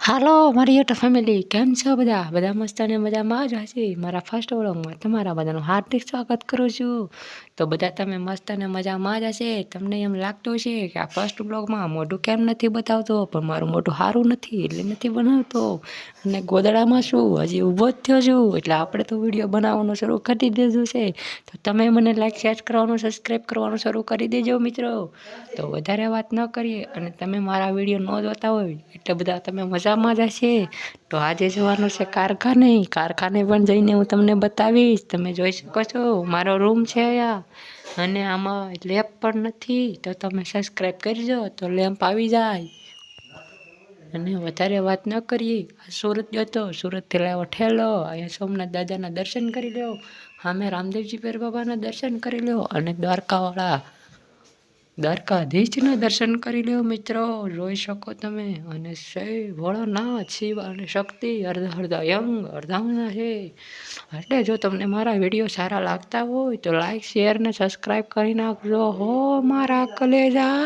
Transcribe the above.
હાલો મારી YouTube family, કેમ છો બધા? બધા મસ્ત અને મજામાં જ હશે. મારા ફર્સ્ટ વ્લોગમાં તમારા બધાનું હાર્દિક સ્વાગત કરું છું. તો બધા તમે મસ્ત અને મજામાં જ હશે. તમને એમ લાગતું હશે કે આ ફર્સ્ટ વ્લોગમાં મોઢું કેમ નથી બતાવતો, પણ મારું મોઢું સારું નથી એટલે નથી બનાવતો, અને ગોદડામાં શું હજી ઊભો જ થયો છું, એટલે આપણે તો વિડીયો બનાવવાનું શરૂ કરી દીધું છે. તો તમે મને લાઈક શેર કરવાનું, સબસ્ક્રાઈબ કરવાનું શરૂ કરી દેજો મિત્રો. તો વધારે વાત ન કરીએ, અને તમે મારા વિડીયો ન જોતા હોય એટલે બધા તમે મજામાં જ હશે. તો આજે જવાનું છે કારખાને પણ જઈને હું તમને બતાવીશ. તમે જોઈ શકો છો મારો રૂમ છે અહીંયા, અને આમાં લેમ્પ પણ નથી, તો તમે સબસ્ક્રાઈબ કરજો તો લેમ્પ આવી જાય. અને વધારે વાત ન કરીએ, સુરત ગયો તો સુરતથી લાવ્યો ઠેલો. અહીંયા સોમનાથ દાદાના દર્શન કરી લો, સામે રામદેવજી પીર બાબાના દર્શન કરી લો, અને દ્વારકાધીશના દર્શન કરી લો મિત્રો. જોઈ શકો તમે. અને શિવ ભોળાનાથ, શિવ અને શક્તિ અડધા યંગ અડધાના છે. એટલે જો તમને મારા વિડીયો સારા લાગતા હોય તો લાઈક શેર ને સબસ્ક્રાઈબ કરી નાખજો હો મારા કલેજા.